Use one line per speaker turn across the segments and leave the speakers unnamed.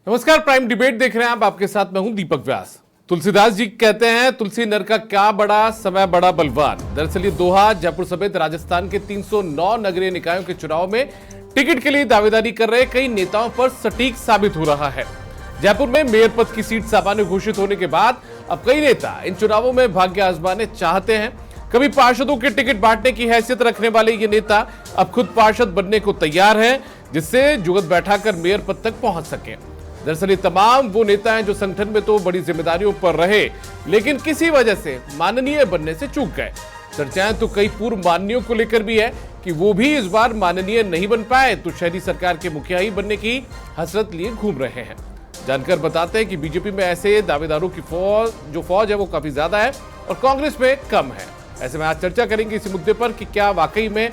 नमस्कार, prime debate देख रहे हैं आप। आपके साथ मैं हूं दीपक व्यास। तुलसीदास जी कहते हैं, तुलसी नर का क्या बड़ा, समय बड़ा बलवान। दरअसल ये दोहा जयपुर समेत राजस्थान के 309 नगरीय निकायों के चुनाव में टिकट के लिए दावेदारी कर रहे कई नेताओं पर सटीक साबित हो रहा है। जयपुर में मेयर पद की सीट सामान्य घोषित होने के बाद अब कई नेता इन चुनावों में भाग्य आजमाने चाहते हैं। कभी पार्षदों के टिकट बांटने की हैसियत रखने वाले ये नेता अब खुद पार्षद बनने को तैयार हैं, जिससे जुगत बैठाकर मेयर पद तक पहुंच सके। दरअसल ये तमाम वो नेता हैं जो संगठन में तो बड़ी जिम्मेदारियों पर रहे, लेकिन किसी वजह से माननीय बनने से चूक गए। चर्चाएं तो कई पूर्व माननीयों को लेकर भी है कि वो भी इस बार माननीय नहीं बन पाए, तो शहरी सरकार के मुखिया ही बनने की हसरत लिए घूम रहे हैं। जानकर बताते हैं कि बीजेपी में ऐसे दावेदारों की फौज है वो काफी ज्यादा है और कांग्रेस में कम है। ऐसे में आज चर्चा करेंगे इसी मुद्दे पर कि क्या वाकई में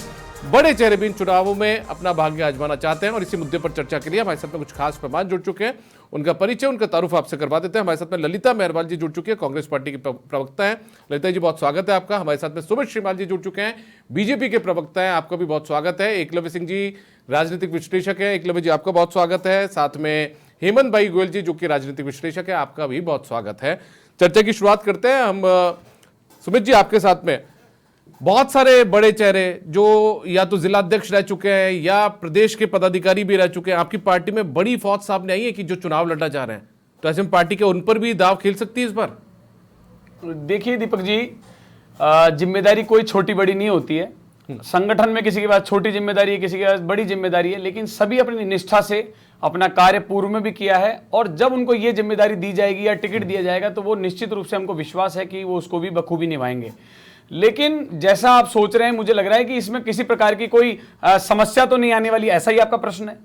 बड़े चेहरे भी इन चुनावों में अपना भाग्य आजमाना चाहते हैं। और इसी मुद्दे पर चर्चा के लिए हमारे साथ में कुछ खास मेहमान जुड़ चुके हैं। उनका परिचय, उनका तारुफ आपसे करवा देते हैं। हमारे साथ में ललिता मेहरवाल जी जुड़ चुकी है, कांग्रेस पार्टी की प्रवक्ता हैं। ललिता जी, बहुत स्वागत है आपका। हमारे साथ में सुमित श्रीमाल जी जुड़ चुके हैं, बीजेपी के प्रवक्ता हैं, आपका भी बहुत स्वागत है। एकलव्य सिंह जी राजनीतिक विश्लेषक है, एकलव्य जी आपका बहुत स्वागत है। साथ में हेमंत भाई गोयल जी जो कि राजनीतिक विश्लेषक है, आपका भी बहुत स्वागत है। चर्चा की शुरुआत करते हैं हम। सुमित जी, आपके साथ में बहुत सारे बड़े चेहरे जो या तो जिला अध्यक्ष रह चुके हैं या प्रदेश के पदाधिकारी भी रह चुके हैं, आपकी पार्टी में बड़ी फौज सामने आई है कि जो चुनाव लड़ना चाह रहे हैं, तो ऐसे में पार्टी के उन पर भी दाव खेल सकती है इस बार।
देखिए दीपक जी, जिम्मेदारी कोई छोटी बड़ी नहीं होती है। संगठन में किसी के पास छोटी जिम्मेदारी है, किसी के पास बड़ी जिम्मेदारी है, लेकिन सभी अपनी निष्ठा से अपना कार्य पूर्व में भी किया है। और जब उनको ये जिम्मेदारी दी जाएगी या टिकट दिया जाएगा तो वो निश्चित रूप से हमको विश्वास है कि वो उसको भी बखूबी निभाएंगे। लेकिन जैसा आप सोच रहे हैं, मुझे लग रहा है कि इसमें किसी प्रकार की कोई समस्या तो नहीं आने वाली, ऐसा ही आपका प्रश्न है।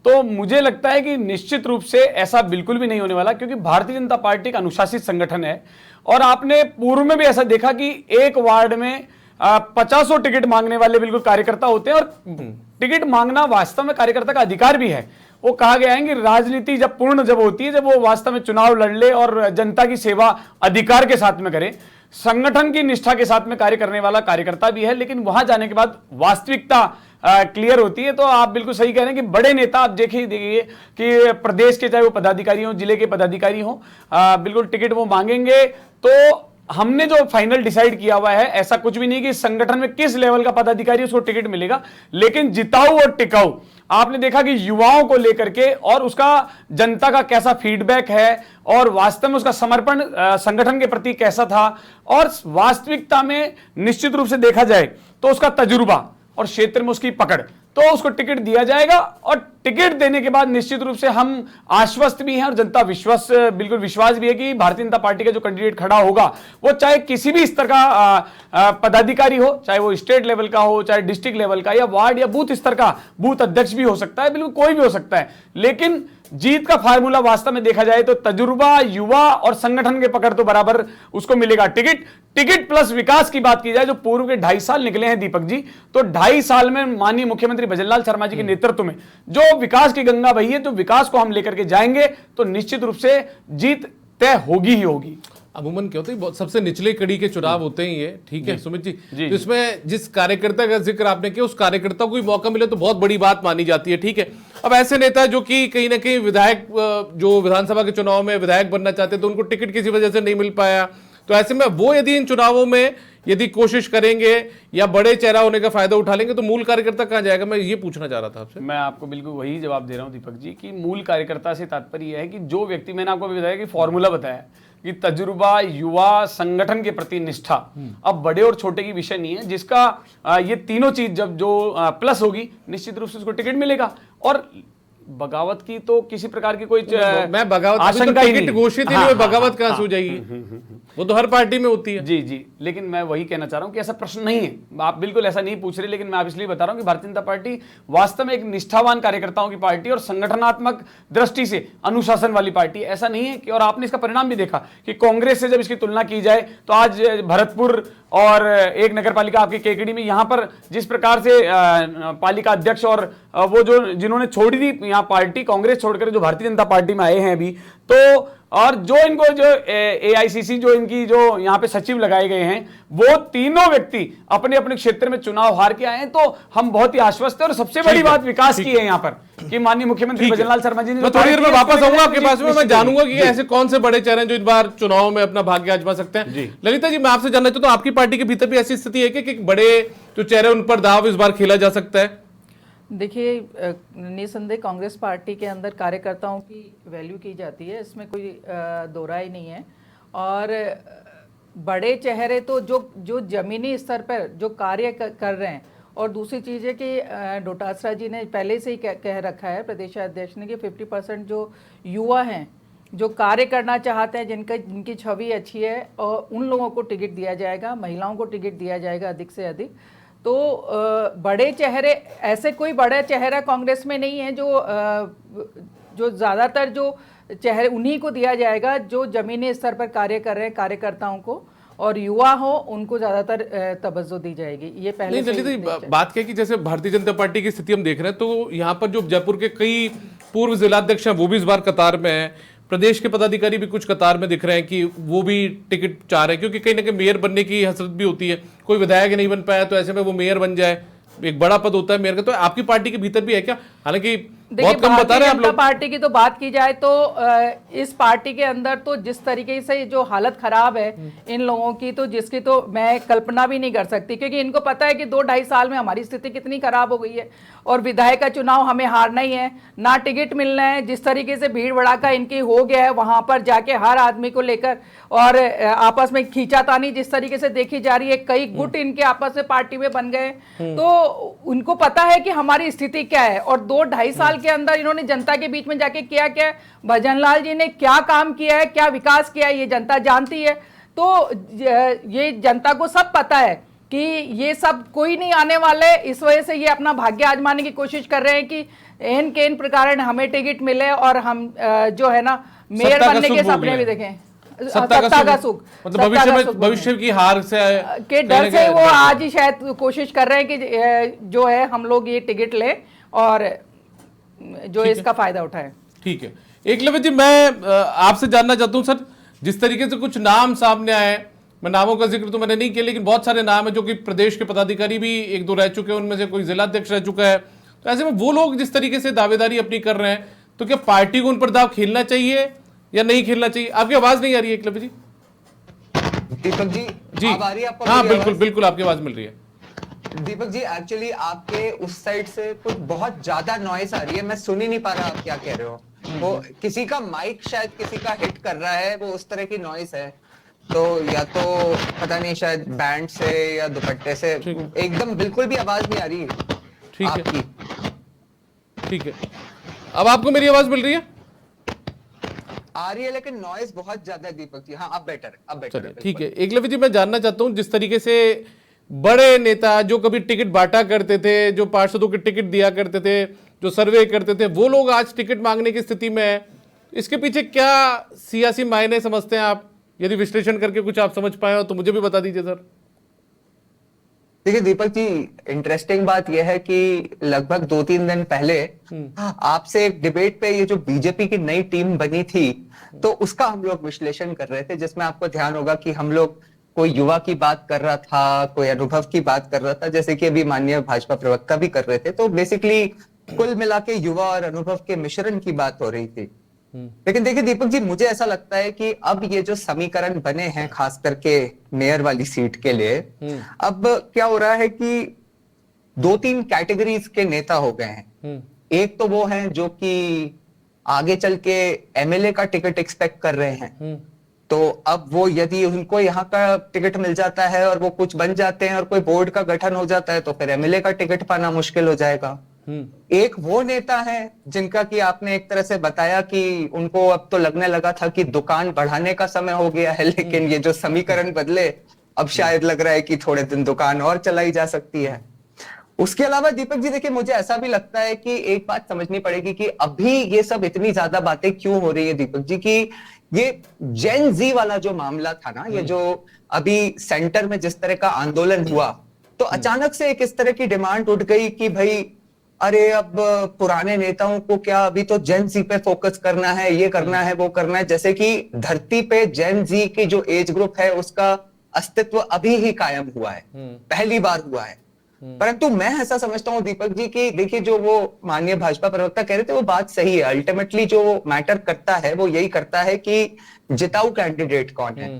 तो मुझे लगता है कि निश्चित रूप से ऐसा बिल्कुल भी नहीं होने वाला, क्योंकि भारतीय जनता पार्टी एक अनुशासित संगठन है। और आपने पूर्व में भी ऐसा देखा कि एक वार्ड में 50 टिकट मांगने वाले बिल्कुल कार्यकर्ता होते हैं, और टिकट मांगना वास्तव में कार्यकर्ता का अधिकार भी है। वो कहा गया है कि राजनीति जब पूर्ण जब होती है, जब वो वास्तव में चुनाव लड़ ले और जनता की सेवा अधिकार के साथ में करे। संगठन की निष्ठा के साथ में कार्य करने वाला कार्यकर्ता भी है, लेकिन वहां जाने के बाद वास्तविकता क्लियर होती है। तो आप बिल्कुल सही कह रहे हैं कि बड़े नेता आप देखिए कि प्रदेश के, चाहे वो पदाधिकारी हो, जिले के पदाधिकारी हो, बिल्कुल टिकट वो मांगेंगे। तो हमने जो फाइनल डिसाइड किया हुआ है, ऐसा कुछ भी नहीं कि संगठन में किस लेवल का पदाधिकारी उसको टिकट मिलेगा, लेकिन जिताऊ और टिकाऊ। आपने देखा कि युवाओं को लेकर के और उसका जनता का कैसा फीडबैक है और वास्तव में उसका समर्पण संगठन के प्रति कैसा था, और वास्तविकता में निश्चित रूप से देखा जाए तो उसका तजुर्बा और क्षेत्र में उसकी पकड़, तो उसको टिकट दिया जाएगा। और टिकट देने के बाद निश्चित रूप से हम आश्वस्त भी हैं और जनता बिल्कुल विश्वास भी है कि भारतीय जनता पार्टी का जो कैंडिडेट खड़ा होगा वो चाहे किसी भी स्तर का पदाधिकारी हो, चाहे वो स्टेट लेवल का हो, चाहे डिस्ट्रिक्ट लेवल का, या वार्ड या बूथ स्तर का बूथ अध्यक्ष भी हो सकता है, बिल्कुल कोई भी हो सकता है। लेकिन जीत का फार्मूला वास्तव में देखा जाए तो तजुर्बा, युवा और संगठन के पकड़ तो बराबर उसको मिलेगा। टिकट प्लस विकास की बात की जाए, जो पूर्व के 2.5 साल निकले हैं दीपक जी, तो 2.5 साल में माननीय मुख्यमंत्री भजनलाल शर्मा जी के नेतृत्व में जो विकास की गंगा बही है, तो विकास को हम लेकर के जाएंगे तो निश्चित रूप से जीत तय होगी ही होगी।
अमूमन क्या होता है, सबसे निचले कड़ी के चुनाव होते हैं ये, ठीक है सुमित जी। तो इसमें जिस कार्यकर्ता का जिक्र आपने किया, उस कार्यकर्ता को भी मौका मिले तो बहुत बड़ी बात मानी जाती है, ठीक है। अब ऐसे नेता जो कि कहीं ना कहीं विधायक, जो विधानसभा के चुनाव में विधायक बनना चाहते तो उनको टिकट किसी वजह से नहीं मिल पाया, तो ऐसे में वो यदि इन चुनावों में यदि कोशिश करेंगे या बड़े चेहरा होने का फायदा उठा लेंगे, तो मूल कार्यकर्ता कहां जाएगा? मैं ये पूछना चाह रहा था आपसे।
मैं आपको बिल्कुल वही जवाब दे रहा हूं दीपक जी, कि मूल कार्यकर्ता से तात्पर्य यह है कि जो व्यक्ति, मैंने आपको बताया कि फॉर्मूला बताया कि तजुर्बा, युवा, संगठन के प्रति निष्ठा, अब बड़े और छोटे की विषय नहीं है, जिसका ये तीनों चीज जब जो प्लस होगी, निश्चित रूप से उसको टिकट मिलेगा। और बगावत की तो किसी प्रकार की कोई
मैं बगावत
आशंका ही नहीं,
घोषित ही नहीं, बगावत कहां से हो जाएगी? वो तो हर पार्टी में होती है।
जी, लेकिन मैं वही कहना चाह रहा हूं कि ऐसा प्रश्न नहीं है। आप बिल्कुल ऐसा नहीं पूछ रहे, लेकिन मैं आप इसलिए बता रहा हूं कि भारतीय जनता पार्टी वास्तव में एक निष्ठावान कार्यकर्ताओं की पार्टी और संगठनात्मक दृष्टि से अनुशासन वाली पार्टी, ऐसा नहीं है कि, और आपने इसका परिणाम भी देखा कि कांग्रेस से जब इसकी तुलना की जाए तो आज भरतपुर और एक नगर पालिका आपके केकड़ी में, यहां पर जिस प्रकार से पालिका अध्यक्ष और वो जो जिन्होंने छोड़ी थी यहाँ पार्टी, कांग्रेस छोड़कर जो भारतीय जनता पार्टी में आए हैं अभी, तो और जो इनको जो AICC जो इनकी जो यहाँ पे सचिव लगाए गए हैं, वो तीनों व्यक्ति अपने अपने क्षेत्र में चुनाव हार के आए हैं। तो हम बहुत ही आश्वस्त है, और सबसे बड़ी बात विकास की है यहाँ पर कि माननीय मुख्यमंत्री भजनलाल शर्मा जी ने।
मैं थोड़ी देर में वापस आऊंगा आपके पास में, मैं जानूंगा कि ऐसे कौन से बड़े चेहरे हैं जो इस बार चुनाव में अपना भाग्य आजमा सकते हैं। ललिता जी, मैं आपसे जानना चाहता हूं, आपकी पार्टी के भीतर भी ऐसी स्थिति है कि बड़े जो चेहरे उन पर दाव इस बार खेला जा सकता है?
देखिए, निसंदेह कांग्रेस पार्टी के अंदर कार्यकर्ताओं की वैल्यू की जाती है, इसमें कोई दो राय नहीं है। और बड़े चेहरे तो जो जमीनी स्तर पर जो कार्य कर रहे हैं, और दूसरी चीज़ है कि डोटासरा जी ने पहले से ही कह रखा है, प्रदेश अध्यक्ष ने, कि 50% जो युवा हैं जो कार्य करना चाहते हैं, जिनकी छवि अच्छी है, और उन लोगों को टिकट दिया जाएगा, महिलाओं को टिकट दिया जाएगा अधिक से अधिक। तो बड़े चेहरे, ऐसे कोई बड़ा चेहरा कांग्रेस में नहीं है जो ज़्यादातर जो चेहरे उन्हीं को दिया जाएगा जो ज़मीनी स्तर पर कार्य कर रहे हैं, कार्यकर्ताओं को, और युवा हो उनको ज़्यादातर तवज्जो दी जाएगी। ये पहले से
बात क्या कि जैसे भारतीय जनता पार्टी की स्थिति हम देख रहे हैं, तो यहाँ पर जो जयपुर के कई पूर्व जिलाध्यक्ष हैं वो भी इस बार कतार में है, प्रदेश के पदाधिकारी भी कुछ कतार में दिख रहे हैं कि वो भी टिकट चाह रहे हैं, क्योंकि कहीं ना कहीं मेयर बनने की हसरत भी होती है। कोई विधायक नहीं बन पाया तो ऐसे में वो मेयर बन जाए, एक बड़ा पद होता है मेयर का। तो आपकी पार्टी के भीतर भी है क्या? हालांकि बहुत कम बता रहे हैं आप लोग।
पार्टी की तो बात की जाए तो इस पार्टी के अंदर तो जिस तरीके से जो हालत खराब है इन लोगों की, तो जिसकी तो मैं कल्पना भी नहीं कर सकती, क्योंकि इनको पता है कि 2-2.5 साल में हमारी स्थिति कितनी खराब हो गई है, और विधायक का चुनाव हमें हारना ही है, ना टिकट मिलना है। जिस तरीके से भीड़ भड़ाका इनकी हो गया है, वहां पर जाके हर आदमी को लेकर और आपस में खींचातानी जिस तरीके से देखी जा रही है, कई गुट इनके आपस में पार्टी में बन गए, तो उनको पता है कि हमारी स्थिति क्या है। और 2-2.5 साल के अंदर इन्होंने जनता के बीच में जाके किया क्या, भजनलाल जी ने क्या काम किया है, क्या विकास किया है, ये जनता जानती है। तो ये जनता को सब पता है कि ये सब कोई नहीं आने वाले, इस वजह से ये अपना भाग्य आजमाने की कोशिश कर रहे हैं कि एन केन प्रकार हमें टिकट मिले और हम जो है ना मेयर बनने के सपने भी देखें।
सत्ता का सुख, मतलब भविष्य की हार से
के डर से वो आज ही शायद कोशिश कर रहे हैं कि जो है हम लोग ये टिकट ले और जो इसका फायदा उठाए।
ठीक है, एकलव्य जी, मैं आपसे जानना चाहता हूं सर, जिस तरीके से कुछ नाम सामने आए, मैं नामों का जिक्र तो मैंने नहीं किया, लेकिन बहुत सारे नाम है जो कि प्रदेश के पदाधिकारी भी 1-2 रह चुके हैं, उनमें से कोई जिलाध्यक्ष रह चुका है। तो ऐसे में वो लोग जिस तरीके से दावेदारी अपनी कर रहे हैं, तो क्या पार्टी को उन पर दाव खेलना चाहिए या नहीं खेलना चाहिए? आपकी आवाज नहीं आ रही है एकलव्य जी।
दीपक जी,
जी
आ रही है आपको?
हाँ बिल्कुल बिल्कुल, आपकी आवाज मिल रही है।
दीपक जी, एक्चुअली आपके उस साइड से कुछ बहुत ज्यादा नॉइस आ रही है, मैं सुन ही नहीं पा रहा आप क्या कह रहे हो। वो किसी का माइक शायद किसी का हिट कर रहा है, वो उस तरह की नॉइस है। तो या तो पता नहीं, शायद बैंड से या दुपट्टे से, एकदम बिल्कुल भी आवाज नहीं आ रही आपकी।
ठीक है, अब आपको मेरी आवाज मिल रही है?
आ रही है, लेकिन नॉइस बहुत ज्यादा है दीपक जी। हाँ, अब बेटर है।
ठीक है, एकलव्य जी, मैं जानना चाहता हूं, जिस तरीके से बड़े नेता जो कभी टिकट बांटा करते थे, जो पार्षदों के टिकट दिया करते थे, जो सर्वे करते थे, वो लोग आज टिकट मांगने की स्थिति में है। इसके पीछे क्या सियासी मायने समझते हैं आप? यदि विश्लेषण करके कुछ आप समझ पाए हो तो मुझे भी बता दीजिए सर।
देखिए दीपक जी, इंटरेस्टिंग बात यह है कि लगभग 2-3 दिन पहले आपसे एक डिबेट पे ये जो बीजेपी की नई टीम बनी थी, तो उसका हम लोग विश्लेषण कर रहे थे, जिसमें आपको ध्यान होगा कि हम लोग कोई युवा की बात कर रहा था, कोई अनुभव की बात कर रहा था, जैसे कि अभी माननीय भाजपा प्रवक्ता भी कर रहे थे। तो बेसिकली कुल मिला के युवा और अनुभव के मिश्रण की बात हो रही थी। लेकिन देखिए दीपक जी, मुझे ऐसा लगता है कि अब ये जो समीकरण बने हैं, खास करके मेयर वाली सीट के लिए, अब क्या हो रहा है कि 2-3 कैटेगरीज के नेता हो गए हैं। एक तो वो हैं जो कि आगे चल के एमएलए का टिकट एक्सपेक्ट कर रहे हैं, तो अब वो यदि उनको यहाँ का टिकट मिल जाता है और वो कुछ बन जाते हैं और कोई बोर्ड का गठन हो जाता है, तो फिर एमएलए का टिकट पाना मुश्किल हो जाएगा। एक वो नेता है जिनका कि आपने एक तरह से बताया कि उनको अब तो लगने लगा था कि दुकान बढ़ाने का समय हो गया है, लेकिन ये जो समीकरण बदले, अब शायद लग रहा है कि थोड़े दिन दुकान और चलाई जा सकती है। उसके अलावा दीपक जी, देखिए मुझे ऐसा भी लगता है कि एक बात समझनी पड़ेगी कि अभी ये सब इतनी ज्यादा बातें क्यों हो रही है दीपक जी, कि ये जेन जी वाला जो मामला था ना, ये जो अभी सेंटर में जिस तरह का आंदोलन हुआ, तो अचानक से एक इस तरह की डिमांड उठ गई कि भाई अरे अब पुराने नेताओं को क्या, अभी तो जेन जी पे फोकस करना है, ये करना है, वो करना है, जैसे कि धरती पे जेन जी की जो एज ग्रुप है उसका अस्तित्व अभी ही कायम हुआ है, पहली बार हुआ है। परंतु मैं ऐसा समझता हूं दीपक जी की, देखिए जो वो माननीय भाजपा प्रवक्ता कह रहे थे वो बात सही है। अल्टीमेटली जो मैटर करता है वो यही करता है कि जिताऊ कैंडिडेट कौन है।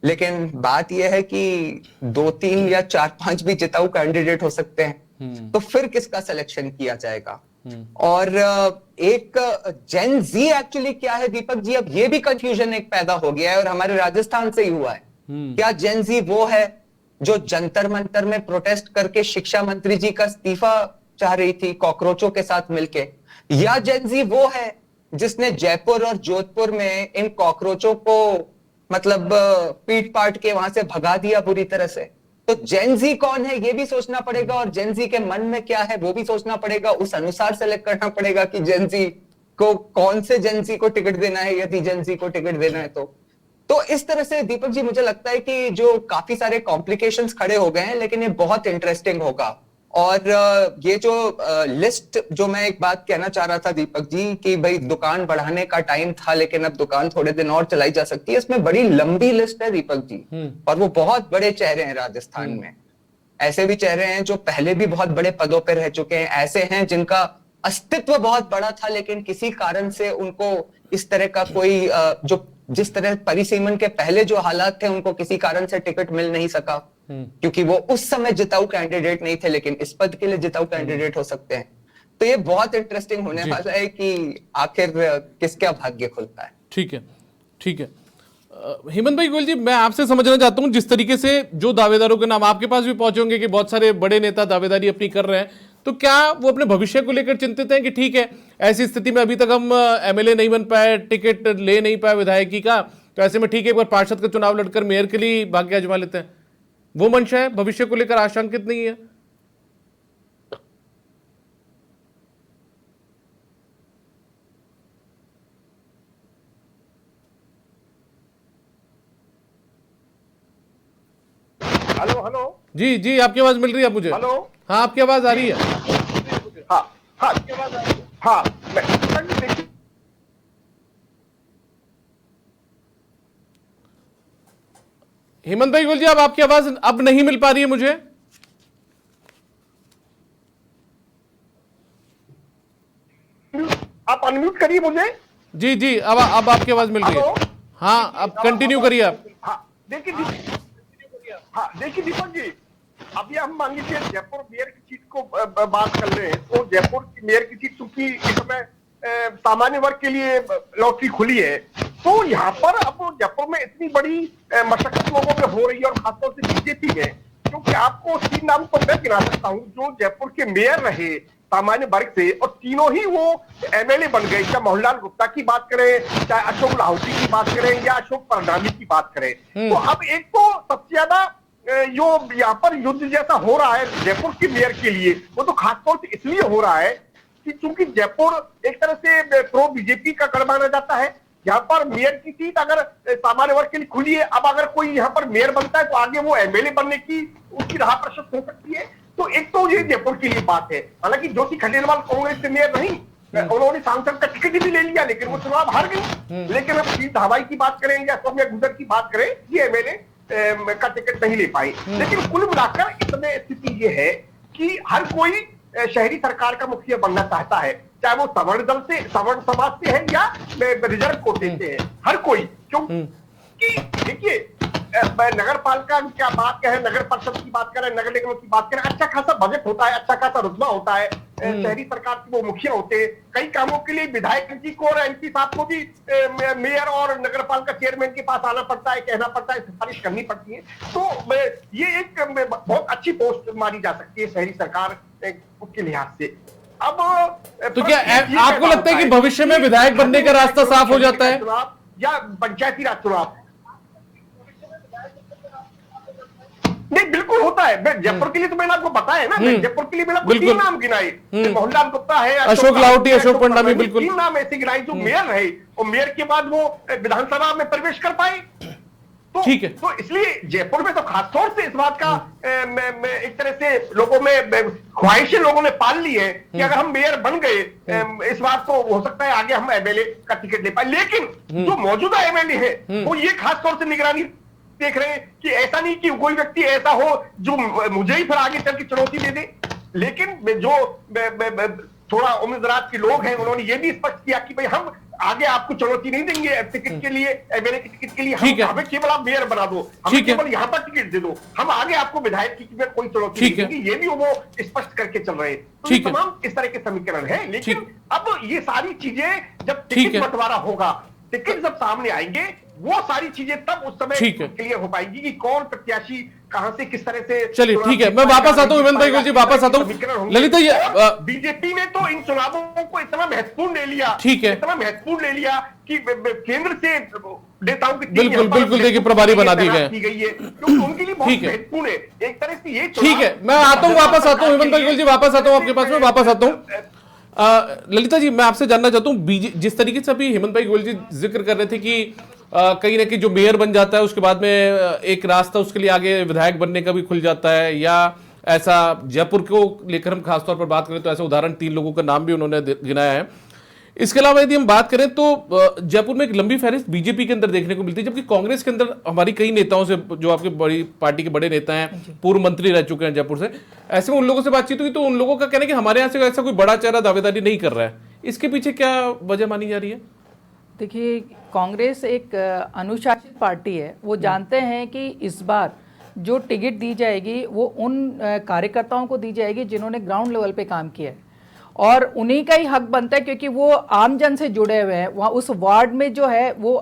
लेकिन बात यह है कि 2, 3 या 4, 5 भी जिताऊ कैंडिडेट हो सकते हैं, तो फिर किसका सिलेक्शन किया जाएगा। और एक जेन जी एक्चुअली क्या है दीपक जी, अब ये भी कंफ्यूजन एक पैदा हो गया है और हमारे राजस्थान से ही हुआ है। क्या जेन जी वो है जो जंतर मंतर में प्रोटेस्ट करके शिक्षा मंत्री जी का इस्तीफा चाह रही थी कॉकरोचों के साथ मिलके, या जेन जी वो है जिसने जयपुर और जोधपुर में इन कॉकरोचों को मतलब पीट पाट के वहां से भगा दिया बुरी तरह से। तो जेन जी कौन है ये भी सोचना पड़ेगा और जेन जी के मन में क्या है वो भी सोचना पड़ेगा, उस अनुसार सेलेक्ट करना पड़ेगा कि जेन जी को कौन से जेन जी को टिकट देना है, यदि जेन जी को टिकट देना है तो इस तरह से दीपक जी मुझे लगता है कि जो काफी सारे कॉम्प्लिकेशंस खड़े हो गए हैं, लेकिन ये बहुत इंटरेस्टिंग होगा। और ये जो लिस्ट, जो मैं एक बात कहना चाह रहा था दीपक जी कि भाई दुकान बढ़ाने का टाइम था लेकिन अब दुकान थोड़े दिन और चलाई जा सकती है, इसमें बड़ी लंबी लिस्ट है दीपक जी, और वो बहुत बड़े चेहरे हैं राजस्थान में। ऐसे भी चेहरे हैं जो पहले भी बहुत बड़े पदों पर रह चुके हैं, ऐसे हैं जिनका अस्तित्व बहुत बड़ा था लेकिन किसी कारण से उनको इस तरह का कोई जो जिस तरह परिसीमन के पहले जो हालात थे उनको किसी कारण से टिकट मिल नहीं सका, क्योंकि वो उस समय जिताऊ कैंडिडेट नहीं थे, लेकिन इस पद के लिए जिताऊ कैंडिडेट हो सकते हैं। तो ये बहुत इंटरेस्टिंग होने वाला है कि आखिर किसका भाग्य खुलता है।
ठीक है, ठीक है। हेमंत भाई गोयल जी, मैं आपसे समझना चाहता हूं, जिस तरीके से जो दावेदारों के नाम आपके पास भी पहुंचे होंगे कि बहुत सारे बड़े नेता दावेदारी अपनी कर रहे हैं, तो क्या वो अपने भविष्य को लेकर चिंतित हैं कि ठीक है ऐसी स्थिति में अभी तक हम एमएलए नहीं बन पाए, टिकट ले नहीं पाए विधायकी का, तो ऐसे में ठीक है एक बार पार्षद का चुनाव लड़कर मेयर के लिए भाग्य आजमा लेते हैं, वो मंशा है, भविष्य को लेकर आशंकित नहीं है?
हेलो हेलो
जी जी, आपकी आवाज मिल रही है मुझे।
हेलो,
हाँ आपकी आवाज आ रही है।
हाँ हाँ आपकी आवाज आ रही है। हाँ देखिए,
हेमंत भाई गोयल जी, अब आपकी आवाज अब नहीं मिल पा रही है मुझे।
आप अनम्यूट करिए मुझे।
जी जी, अब आपकी आवाज मिल रही है।
हेलो?
हाँ, अब कंटिन्यू करिए आप।
हाँ देखिए दीपक जी, अभी हम मान लीजिए जयपुर मेयर की सीट को बात कर रहे हैं, तो जयपुर की मेयर की सीट चूंकि इस समय सामान्य वर्ग के लिए लॉटरी खुली है, तो यहाँ पर अब जयपुर में इतनी बड़ी मशक्कत लोगों पे हो रही है और खासतौर से बीजेपी है, क्योंकि आपको 3 नाम तो मैं गिना सकता हूँ जो जयपुर के मेयर रहे सामान्य वर्ग से, और तीनों ही वो एमएलए बन गए। चाहे मोहनलाल गुप्ता की बात करें, चाहे अशोक लाहौटी की बात करें, या अशोक परनामी की बात करें, तो अब एक तो सबसे ज्यादा जो यहाँ पर युद्ध जैसा हो रहा है जयपुर की मेयर के लिए, वो तो खासतौर से इसलिए हो रहा है कि चूंकि जयपुर एक तरह से प्रो बीजेपी का गढ़ माना जाता है। यहाँ पर मेयर की सीट अगर सामान्य वर्ग के लिए खुली है, अब अगर कोई यहाँ पर मेयर बनता है तो आगे वो एमएलए बनने की उसकी राह प्रशस्त हो सकती है। तो एक तो ये जयपुर के लिए बात है। हालांकि ज्योति खंडेलवाल कांग्रेस से मेयर नहीं, उन्होंने सांसद का टिकट भी ले लिया लेकिन वो चुनाव हार गई। लेकिन अब शीत धावाई की बात करें या सौम्या गुजर की बात करें, ये एमएलए का टिकट नहीं ले पाई। लेकिन कुल मिलाकर इस समय स्थिति ये है कि हर कोई शहरी सरकार का मुखिया बनना चाहता है, चाहे वो सवर्ण दल से, सवर्ण समाज से है या रिजर्व कोटे से है, हर कोई। क्योंकि देखिए नगर पालिका की क्या बात करें, नगर परिषद की बात करें, नगर निगम की बात करें, अच्छा खासा बजट होता है, अच्छा खासा रुतबा होता है, शहरी सरकार के वो मुखिया होते हैं। कई कामों के लिए विधायक जी को और एमपी साहब को भी मेयर और नगर पालिका चेयरमैन के पास आना पड़ता है, कहना पड़ता है, सिफारिश करनी पड़ती है। तो ये एक बहुत अच्छी पोस्ट मानी जा सकती है शहरी सरकार के लिहाज से। अब
तो क्या आपको लगता है कि भविष्य में विधायक बनने का रास्ता साफ हो जाता है
या पंचायती राज चुनाव? नहीं, बिल्कुल होता है। जयपुर के लिए तो मैंने आपको बताया ना, जयपुर के लिए मैंने 3 नाम गिनाए, मोहनलाल गुप्ता है,
अशोक लाहौटी, अशोक परनामी, बिल्कुल
3 नाम ऐसे गिनाए जो मेयर रहे और मेयर के बाद वो विधानसभा में प्रवेश कर पाए।
ठीक है।
तो इसलिए जयपुर में तो खासतौर से इस बात का एक तरह से लोगों में ख्वाहिशें लोगों ने पाल ली है कि अगर हम मेयर बन गए, इस बात को हो सकता है आगे हम एमएलए का टिकट ले पाए। लेकिन जो मौजूदा एमएलए है वो ये खासतौर से निगरानी देख रहे हैं कि ऐसा नहीं कि कोई व्यक्ति ऐसा हो जो मुझे ही फिर आगे चल के चुनौती दे दे। लेकिन जो थोड़ा उम्मीदराज के लोग हैं उन्होंने ये भी स्पष्ट किया कि भाई हम आगे आपको चुनौती नहीं देंगे टिकट के लिए, एमएलए के टिकट के लिए, हमें केवल आप मेयर बना दो, हमें केवल यहाँ पर टिकट दे दो, हम आगे आपको विधायक की कोई चुनौती नहीं देंगे। ये भी वो स्पष्ट करके चल रहे हैं। तो ये तमाम इस तरह के समीकरण है। लेकिन अब ये सारी चीजें जब टिकट बंटवारा होगा, टिकट जब सामने आएंगे, वो सारी चीजें तब उस समय क्लियर हो पाएंगी कि कौन प्रत्याशी कहां से किस तरह से।
चलिए ठीक है, मैं वापस आता हूं हेमंत भाई गुरुजी, वापस आता हूं। ललिता ये
बीजेपी ने तो इन चुनावों को इतना महत्वपूर्ण ले लिया,
ठीक है,
इतना महत्वपूर्ण ले लिया कि केंद्र से नेताओं की
बिल्कुल बिल्कुल देखिए प्रभारी बना दी गई
है, क्योंकि उनके लिए बहुत महत्वपूर्ण है एक तरह से ये।
ठीक है, मैं आता हूं, वापस आता हूं हेमंत भाई गुरुजी, वापस आता हूं आपके पास में, वापस आता हूं। ललिता जी मैं आपसे जानना चाहता हूं, जिस तरीके से अभी हेमंत भाई गोयल जी जिक्र कर रहे थे कि कहीं ना कहीं जो मेयर बन जाता है उसके बाद में एक रास्ता उसके लिए आगे विधायक बनने का भी खुल जाता है, या ऐसा जयपुर को लेकर हम खासतौर पर बात करें तो ऐसा उदाहरण 3 लोगों का नाम भी उन्होंने गिनाया है। इसके अलावा यदि हम बात करें तो जयपुर में एक लंबी फहरिस्त बीजेपी के अंदर देखने को मिलती है, जबकि कांग्रेस के अंदर हमारी कई नेताओं से, जो आपके बड़ी पार्टी के बड़े नेता हैं, पूर्व मंत्री रह चुके हैं जयपुर से, ऐसे में उन लोगों से बातचीत हुई तो उन लोगों का कहना है कि हमारे यहाँ से ऐसा कोई बड़ा चेहरा दावेदारी नहीं कर रहा है। इसके पीछे क्या वजह मानी जा रही है?
देखिए, कांग्रेस एक अनुशासित पार्टी है। वो जानते हैं कि इस बार जो टिकट दी जाएगी वो उन कार्यकर्ताओं को दी जाएगी जिन्होंने ग्राउंड लेवल पे काम किया है, और उन्हीं का ही हक बनता है क्योंकि वो आम जन से जुड़े हुए हैं। वहाँ उस वार्ड में जो है वो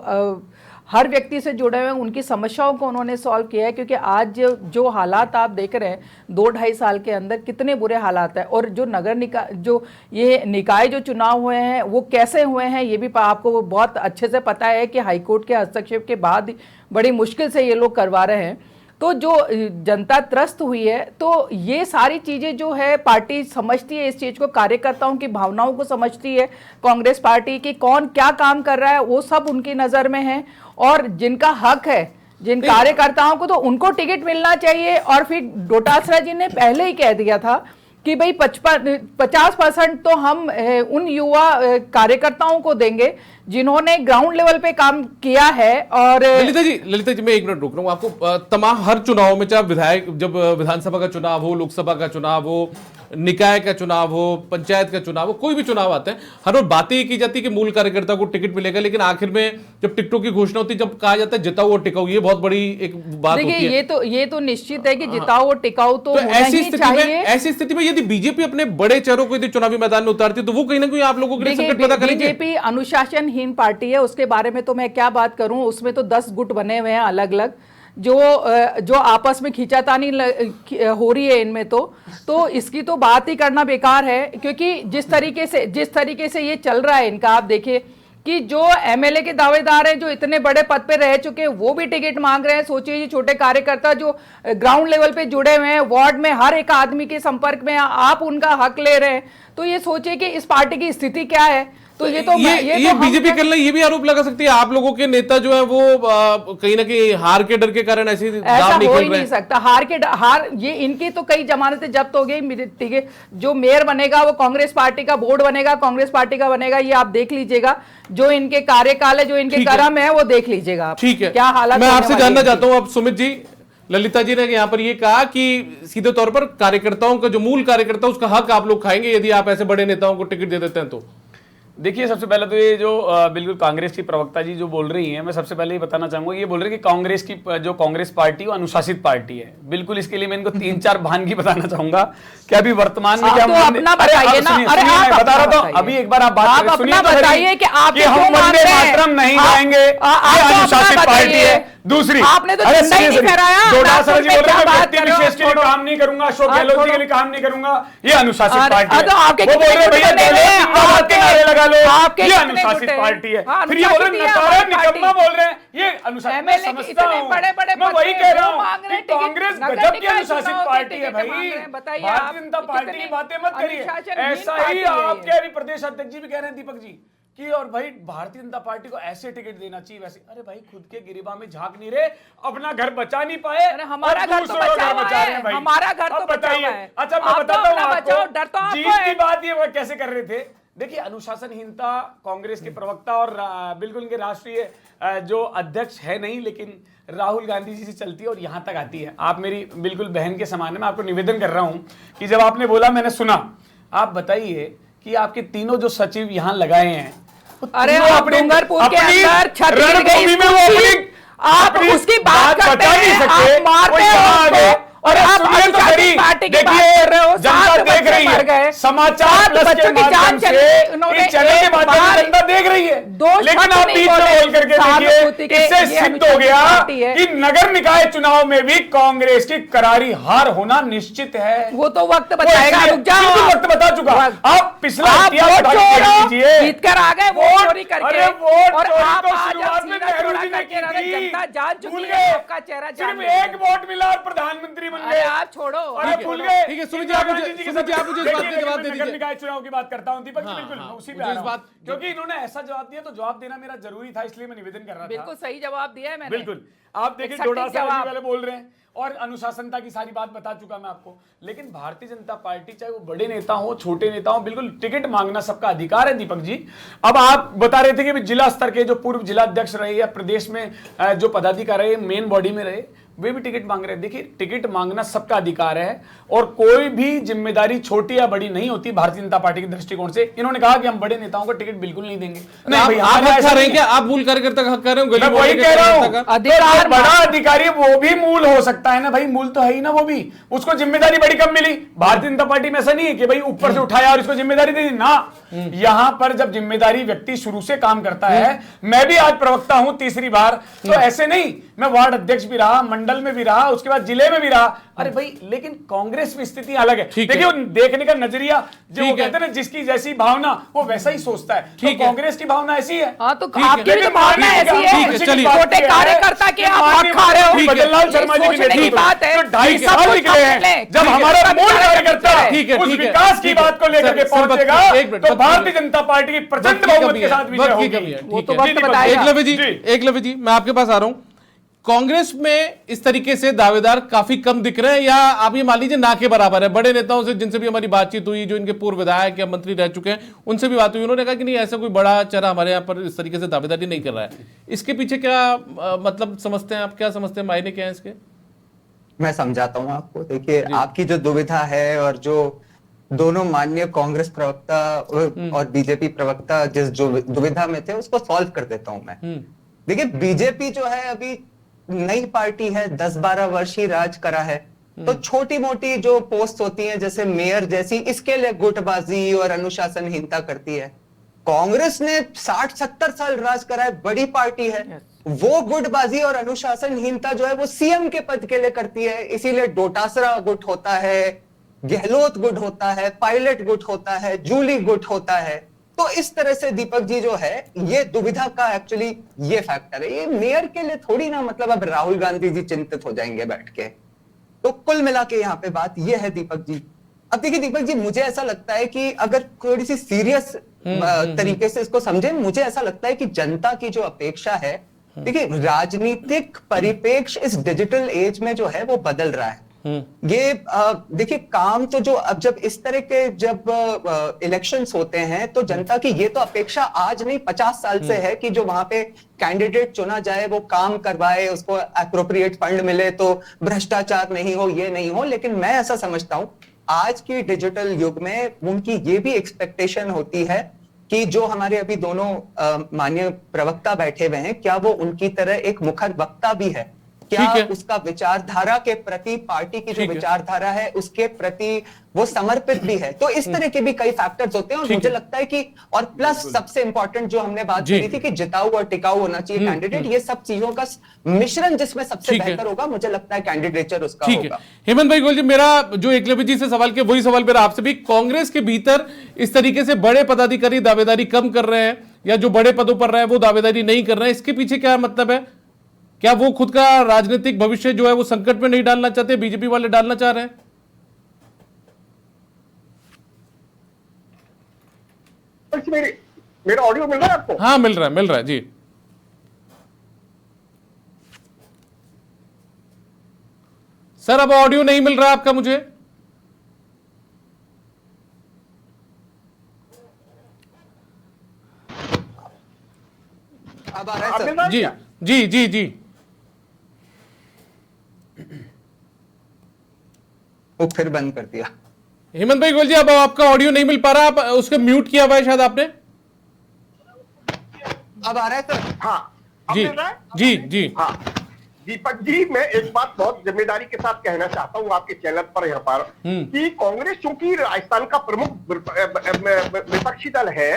हर व्यक्ति से जुड़े हुए हैं, उनकी समस्याओं को उन्होंने सॉल्व किया है। क्योंकि आज जो हालात आप देख रहे हैं 2-2.5 साल के अंदर कितने बुरे हालात हैं, और जो नगर निकाय, जो ये निकाय जो चुनाव हुए हैं वो कैसे हुए हैं ये भी आपको बहुत अच्छे से पता है कि हाईकोर्ट के हस्तक्षेप के बाद बड़ी मुश्किल से ये लोग करवा रहे हैं। तो जो जनता त्रस्त हुई है, तो ये सारी चीज़ें जो है पार्टी समझती है इस चीज़ को, कार्यकर्ताओं की भावनाओं को समझती है कांग्रेस पार्टी की, कौन क्या काम कर रहा है वो सब उनकी नज़र में है, और जिनका हक है, जिन कार्यकर्ताओं को, तो उनको टिकट मिलना चाहिए। और फिर डोटासरा जी ने पहले ही कह दिया था कि भाई 50% तो हम उन युवा कार्यकर्ताओं को देंगे जिन्होंने ग्राउंड लेवल पे काम किया है। और
ललिता जी मैं 1 मिनट रोक रहा हूं आपको। तमाम हर चुनाव में, चाहे विधायक, जब विधानसभा का चुनाव हो, लोकसभा का चुनाव हो, निकाय का चुनाव हो, पंचायत का चुनाव हो, कोई भी चुनाव आते हैं, हर बार बातें ये की जाती है कि मूल कार्यकर्ता को टिकट मिलेगा, लेकिन आखिर में जब टिकटों की घोषणा होती है, जब कहा जाता है जिताओ और टिकाऊ, ये बहुत बड़ी एक बात होती है।
ये तो निश्चित है कि जिताओ और टिकाऊ तो
ऐसी स्थिति में यदि बीजेपी अपने बड़े चेहरों को यदि चुनावी मैदान में उतारती है तो वो कहीं ना कहीं आप लोगों के लिए संकट पैदा करेंगे।
बीजेपी अनुशासनहीन पार्टी है, उसके बारे में तो मैं क्या बात करूं। उसमें तो 10 गुट बने हुए हैं अलग अलग, जो आपस में खींचातानी हो रही है इनमें, तो इसकी तो बात ही करना बेकार है। क्योंकि जिस तरीके से ये चल रहा है इनका, आप देखिए कि जो एमएलए के दावेदार हैं, जो इतने बड़े पद पे रह चुके हैं, वो भी टिकट मांग रहे हैं। सोचिए ये छोटे कार्यकर्ता जो ग्राउंड लेवल पे जुड़े हुए हैं, वार्ड में हर एक आदमी के संपर्क में आप उनका हक ले रहे हैं। तो ये सोचिए कि इस पार्टी की स्थिति क्या है। तो ये
बीजेपी कर ले, ये भी आरोप लगा सकती है आप लोगों के नेता जो है वो कहीं ना कहीं हार के डर के कारण ऐसा
हो ही नहीं सकता। हार ये इनकी तो कई जमानतें जब्त हो गई। ठीक है, जो मेयर बनेगा वो कांग्रेस पार्टी का, बोर्ड बनेगा कांग्रेस पार्टी का बनेगा, ये आप देख लीजिएगा। जो इनके कार्यकाल है, जो इनके कर्म है, वो देख लीजिएगा।
ठीक है,
क्या हालत।
मैं आपसे जानना चाहता हूँ अब सुमित जी, ललिता जी ने यहाँ पर ये कहा कि सीधे तौर पर कार्यकर्ताओं का, जो मूल कार्यकर्ता, उसका हक आप लोग खाएंगे यदि आप ऐसे बड़े नेताओं को टिकट दे देते हैं तो।
देखिए, सबसे पहले तो ये जो बिल्कुल कांग्रेस की प्रवक्ता जी जो बोल रही हैं, मैं सबसे पहले ये बताना चाहूंगा, ये बोल रहे हैं कि कांग्रेस की जो कांग्रेस पार्टी वो अनुशासित पार्टी है। बिल्कुल, इसके लिए मैं इनको 3-4 भानगी बताना चाहूंगा कि अभी वर्तमान में क्या
तो अपना बताइए ना।
अरे आप बता रहा हूं, अभी एक बार आप बात
अपना बताइए कि आप
हम वंदे मातरम नहीं गाएंगे, ये अनुशासित पार्टी है। दूसरी,
आपने तो झंडा ही नहीं फहराया।
डोटासरा जी बोल रहे हैं व्यक्ति विशेष के लिए काम नहीं करूंगा, अशोक गहलोत जी के लिए काम नहीं करूंगा, ये अनुशासित पार्टी है। वो बोल रहे भैया नारे लगा लो, ये अनुशासित पार्टी है। फिर ये बोल रहे नकारा निकम्मा बोल रहे हैं, ये अनुशासित। मैं समझता हूं, मैं वही कह रहा हूं कि कांग्रेस गजब की अनुशासित पार्टी है भाई। भारतीय जनता पार्टी की बातें मत करिए। ऐसा ही आपके अभी प्रदेश अध्यक्ष जी भी कह रहे हैं, दीपक जी, कि और भाई भारतीय जनता पार्टी को ऐसे टिकट देना चाहिए वैसे। अरे भाई खुद के गिरिबा में झांक नहीं रहे, अपना घर बचा नहीं पाए,
अरे हमारा
और
घर तो
दूसरों का
बचा
घर
हुआ
बचा रहे
है,
हैं भाई।
हमारा घर तो
अब
बचा
बताइए।
हुआ है।
अच्छा मैं
आप तो
बताता हूँ
अपना बचाओ, डर तो
आपको
आपको
जीत की
है।
बात ये वो कैसे कर रहे थे। देखिए अनुशासनहीनता कांग्रेस के प्रवक्ता और बिल्कुल इनके राष्ट्रीय जो अध्यक्ष है नहीं, लेकिन राहुल गांधी जी से चलती है और यहां तक आती है। आप मेरी बिल्कुल बहन के समान है, मैं आपको निवेदन कर रहा हूं कि जब आपने बोला मैंने सुना, आप बताइए कि आपके तीनों जो सचिव यहां लगाए हैं,
अरे आप डूंगरपुर के अंदर छत गिर गई
रणभूमि में वो
स्कूल की,
अपनी
आप उसकी बात करते
बचा नहीं
हैं,
सकते,
आप मारते
वो यहाँ
हो
आ गए।
उसको, और
अरे
आप
सुनिए तो
अनुशासित
सही,
पार्टी की बात
देखिए,
कर रहे हो।
जनता
7
देख
बच्चे
रही है।
मर गए,
समाचार
7
प्लस के
बच्चों की जान
माध्यम
चली
से
गई। उन्होंने
इस चैनल के
एक
माध्यम से
बार
जनता देख रही है।
दो
लेकिन
शब्द
आप
नहीं
बीच में
बोले।
बोल करके
सहानुभूति
देखिए,
के
इससे
ये
सिद्ध हो
अनुशासित
गया
पार्टी है।
कि नगर निकाय चुनाव में भी कांग्रेस की करारी हार होना निश्चित है।
वो तो वक्त बताएगा, रुक जाओ।
बिल्कुल वक्त बता चुका। आप पिछला
आप
इतिहास
वोट
उठा के
चोर हो,
देख लीजिए।
जीत कर आ गए वोट चोरी करके,
अरे वोट
और
चोरी
आप
तो
आज
शुरुआत
अब
में
सीधा
नेहरू
चौड़ा
जी ने
करके रह
की
गए।
थी।
जनता जान चुकी
भूल
है,
गए।
आपका चेहरा जान
सिर्फ
गई।
एक वोट मिला और प्रधानमंत्री बन
अरे
गए।
आप छोड़ो,
अरे
आप
भूल
छोड़ो।
गए।
ठीक है, सुमित जी, आप मुझे- सुमित जी, आप मुझे इस बात का जवाब दे
नगर
दीजिए।
निकाय चुनाव की बात करता हूं दीपक जी,
हाँ,
बिल्कुल
हाँ,
उसी पे
मुझे
आ
इस
रहा
बात-
हूं। क्योंकि इन्होंने ऐसा जवाब दिया तो जवाब देना मेरा जरूरी था, इसलिए मैं निवेदन कर रहा था।
बिल्कुल सही जवाब दिया है मैंने।
बिल्कुल आप देखिए
एक सटीक
डोडासा
जवाब।
वाले बोल रहे हैं और अनुशासनता की सारी बात बता चुका मैं आपको। लेकिन भारतीय जनता पार्टी चाहे वो बड़े नेता हो छोटे नेता हो, बिल्कुल टिकट मांगना सबका अधिकार है दीपक जी। अब आप बता रहे थे कि जिला स्तर के जो पूर्व जिला अध्यक्ष रहे या प्रदेश में जो पदाधिकारी मेन बॉडी में रहे, वे भी टिकट मांग रहे हैं। देखिए टिकट मांगना सबका अधिकार है और कोई भी जिम्मेदारी छोटी या बड़ी नहीं होती भारतीय जनता पार्टी के दृष्टिकोण से। इन्होंने कहा कि हम बड़े नेताओं को टिकट बिल्कुल नहीं देंगे। नहीं भाई,
आप
हमारा
हक
ऐसा
कर रहे
नहीं
हैं
है।
क्या? आप मूल कार्यकर्ता का हक कर रहे हो?
मैं वही कह रहा हूं,
अधिकार
तो बड़ा अधिकारी वो भी मूल हो सकता है ना भाई, मूल तो है ही ना वो भी। उसको जिम्मेदारी बड़ी कम मिली। भारतीय जनता पार्टी में ऐसा नहीं है कि भाई ऊपर से उठाया और इसको जिम्मेदारी दे दी ना। यहां पर जब जिम्मेदारी व्यक्ति शुरू से काम करता है, मैं भी आज प्रवक्ता हूं तीसरी बार, तो ऐसे नहीं, मैं वार्ड अध्यक्ष भी रहा, मंडल में भी रहा, उसके बाद जिले में भी रहा। अरे भाई लेकिन कांग्रेस में स्थिति अलग है।
ठीक है।
देखिए देखने का नजरिया जो वो
ठीक है।
कहते हैं ना, जिसकी जैसी भावना वो वैसा ही सोचता है। तो
ठीक है।
कांग्रेस की भावना ऐसी है।
हाँ तो
ठीक है।
आपकी भी तो
लेकिन
भावना
माननीय
ऐसी
ठीक है,
है,
चलिए।
छोटे कार्यकर्ता के आप हक खा रहे हो।
ठीक है।
बदललाल शर्मा जी
ये
की
सोचने की
नेतृत्व
बात है।
जो 2.5
सब
साल
कुछ
निकले हैं,
अपने-
जब
ठीक है।
हमारा
सब
मूल
कुछ
कार्यकर्ता
ठीक है,
उस
ठीक है।
विकास की
ठीक है।
बात को लेकर के
सर, वक्त-
पहुंचेगा
एक मिनट,
तो
वक्त की-
भारतीय जनता पार्टी की प्रचंड
वक्त की
बहुमत
कमी
के
है,
साथ विजय
वक्त की
होगी।
कमी है,
वो
ठीक
तो
है।
वक्त
जी, दीपक
बताएगा।
एकलव्य जी,
जी।
एकलव्य जी, मैं आपके पास आ रहा हूं। कांग्रेस में इस तरीके से दावेदार काफी कम दिख रहे हैं, या आप ये मान लीजिए ना के बराबर है? बड़े नेताओं से जिनसे भी हमारी बातचीत हुई, जो इनके पूर्व विधायक या मंत्री रह चुके हैं, उनसे भी बात हुई, उन्होंने कहा कि नहीं, ऐसा कोई बड़ा चेहरा हमारे यहाँ पर इस तरीके से दावेदारी नहीं कर रहा है। इसके पीछे क्या मतलब समझते हैं आप? क्या समझते हैं, मायने क्या है इसके?
मैं समझाता हूँ आपको। देखिए आपकी जो दुविधा है और जो दोनों माननीय कांग्रेस प्रवक्ता और बीजेपी प्रवक्ता जिस जो दुविधा में थे, उसको सॉल्व कर देता हूं मैं। देखिए बीजेपी जो है अभी नई पार्टी है, 10-12 वर्ष ही राज करा है, तो छोटी मोटी जो पोस्ट होती हैं जैसे मेयर जैसी, इसके लिए गुटबाजी और अनुशासनहीनता करती है। कांग्रेस ने 60-70 साल राज करा है, बड़ी पार्टी है। वो गुटबाजी और अनुशासनहीनता जो है वो सीएम के पद के लिए करती है। इसीलिए डोटासरा गुट होता है, गहलोत गुट होता है, पायलट गुट होता है, जूली गुट होता है। तो इस तरह से दीपक जी जो है, ये दुविधा का एक्चुअली ये फैक्टर है। ये मेयर के लिए थोड़ी ना, मतलब अब राहुल गांधी जी चिंतित हो जाएंगे बैठ के। तो कुल मिला के यहाँ पे बात ये है दीपक जी। अब देखिए दीपक जी, मुझे ऐसा लगता है कि अगर थोड़ी सी सीरियस तरीके से इसको समझे, मुझे ऐसा लगता है कि जनता की जो अपेक्षा है, देखिए राजनीतिक परिप्रेक्ष्य इस डिजिटल एज में जो है वो बदल रहा है। ये देखिए काम तो जो अब जब इस तरह के जब इलेक्शंस होते हैं, तो जनता की ये तो अपेक्षा आज नहीं 50 साल से है कि जो वहां पे कैंडिडेट चुना जाए वो काम करवाए, उसको अप्रोप्रिएट फंड मिले, तो भ्रष्टाचार नहीं हो, ये नहीं हो। लेकिन मैं ऐसा समझता हूं आज की डिजिटल युग में उनकी ये भी एक्सपेक्टेशन होती है कि जो हमारे अभी दोनों माननीय प्रवक्ता बैठे हुए हैं, क्या वो उनकी तरह एक मुखर वक्ता भी है? क्या उसका विचारधारा के प्रति, पार्टी की जो विचारधारा है उसके प्रति वो समर्पित भी है? तो इस तरह के भी कई फैक्टर्स होते हैं। और मुझे लगता है कि और प्लस सबसे इंपॉर्टेंट जो हमने बात करी थी कि जिताऊ और टिकाऊ होना चाहिए कैंडिडेट, ये सब चीजों का मिश्रण जिसमें सबसे बेहतर होगा, मुझे लगता है कैंडिडेचर उसका होगा।
हेमंत भाई गोयल जी, मेरा जो एकलव्य जी से सवाल किया वही सवाल मेरा आपसे भी, कांग्रेस के भीतर इस तरीके से बड़े पदाधिकारी दावेदारी कम कर रहे हैं या जो बड़े पदों पर रहे हैं वो दावेदारी नहीं कर रहे हैं, इसके पीछे क्या मतलब है? क्या वो खुद का राजनीतिक भविष्य जो है वो संकट में नहीं डालना चाहते? बीजेपी वाले डालना चाह रहे हैं?
मेरा ऑडियो मिल रहा है आपको?
हाँ मिल रहा है जी। सर अब ऑडियो नहीं मिल रहा आपका मुझे।
अब आ रहा है
आप
सर?
मिल रहा है
जी
क्या?
जी जी जी।
वो फिर बंद कर दिया।
हेमंत भाई गोयल जी अब आपका ऑडियो नहीं मिल पा रहा, आप उसको म्यूट किया हुआ है शायद आपने।
अब आ रहा है सर?
हाँ, अब
जी
मिल रहा है?
जी जी
हाँ, दीपक जी, मैं एक बात बहुत जिम्मेदारी के साथ कहना चाहता हूँ आपके चैनल पर यहाँ पर कि कांग्रेस चूंकि राजस्थान का प्रमुख विपक्षी दल है,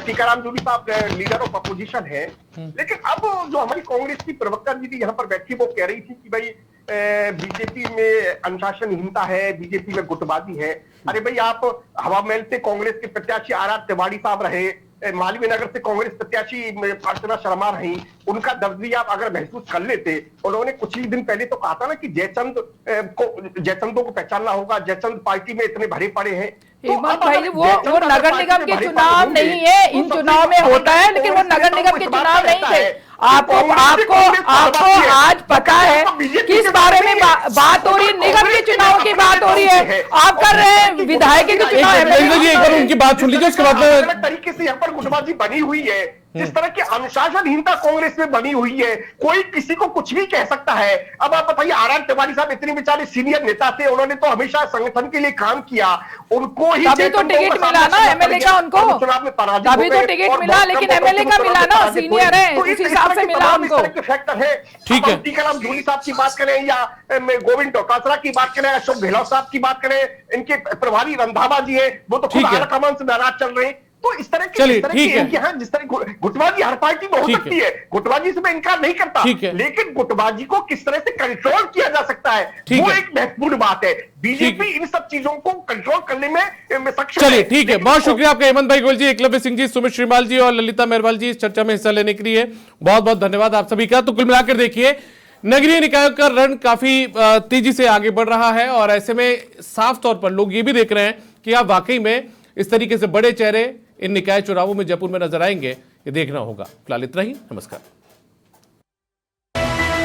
टीकाराम जूली साहब लीडर ऑफ अपोजिशन है, लेकिन अब जो हमारी कांग्रेस की प्रवक्ता दीदी यहाँ पर बैठी वो कह रही थी कि भाई बीजेपी में अनुशासनहीनता है, बीजेपी में गुटबाजी है। अरे भाई, आप हवा महल से कांग्रेस के प्रत्याशी आर तिवारी साहब रहे, मालवीय नगर से कांग्रेस प्रत्याशी अर्चना शर्मा रही, उनका दर्द आप अगर महसूस कर लेते। उन्होंने कुछ ही दिन पहले तो कहा था ना कि जयचंदों को पहचानना होगा, जयचंद पार्टी में इतने भरे पड़े हैं।
हेमंत भाई, वो नगर निगम के चुनाव नहीं है, इन चुनाव में होता है, लेकिन वो नगर निगम के चुनाव नहीं थे। आपको आज पता है किस बारे में बात हो रही है? निगम के चुनाव की बात हो रही है, आप कर रहे हैं विधायक के चुनाव।
एक बार उनकी बात सुन लीजिए, उसके बाद
अलग तरीके से यहाँ पर गुटबाजी बनी हुई है, जिस तरह की अनुशासनहीनता कांग्रेस में बनी हुई है, कोई किसी को कुछ भी कह सकता है। अब आप बताइए, आर तिवारी साहब इतने बेचारे सीनियर नेता थे, उन्होंने तो हमेशा संगठन के लिए काम किया, उनको ही
तभी तो टिकट मिला ना एमएलए का उनको,
चुनाव में पराजित
तभी तो टिकट मिला, लेकिन एमएलए का मिला ना, सीनियर है, उस हिसाब से मिला उनको।
फैक्टर है।
ठीक है।
टीकाराम जूली साहब की बात करें या गोविंद डोटासरा की बात करें, अशोक गहलोत साहब की बात करें, इनके प्रभारी रंधावा जी है, वो तो खुद आला कमान से नाराज चल रहे हैं। तो इस तरह की जिस तरह गुटबाजी हर पार्टी में हो सकती है, गुटबाजी से मैं इनकार नहीं करता, लेकिन गुटबाजी को किस तरह से कंट्रोल किया जा सकता है वो एक महत्वपूर्ण बात है। बीजेपी इन सब चीजों को कंट्रोल करने में सक्षम है।
चलिए ठीक है, बहुत शुक्रिया आपका हेमंत भाई गोयल जी, एकलव्य सिंह जी, सुमित श्रीमाल जी और ललिता मेहरवाल जी इस चर्चा में हिस्सा लेने के लिए बहुत बहुत धन्यवाद आप सभी का। तो कुल मिलाकर देखिए, नगरीय निकायों का रण काफी तेजी से आगे बढ़ रहा है और ऐसे में साफ तौर पर लोग ये भी देख रहे हैं कि आप वाकई में इस तरीके से बड़े चेहरे इन निकाय चुनावों में जयपुर में नजर आएंगे, ये देखना होगा। फिलहाल इतना ही, नमस्कार।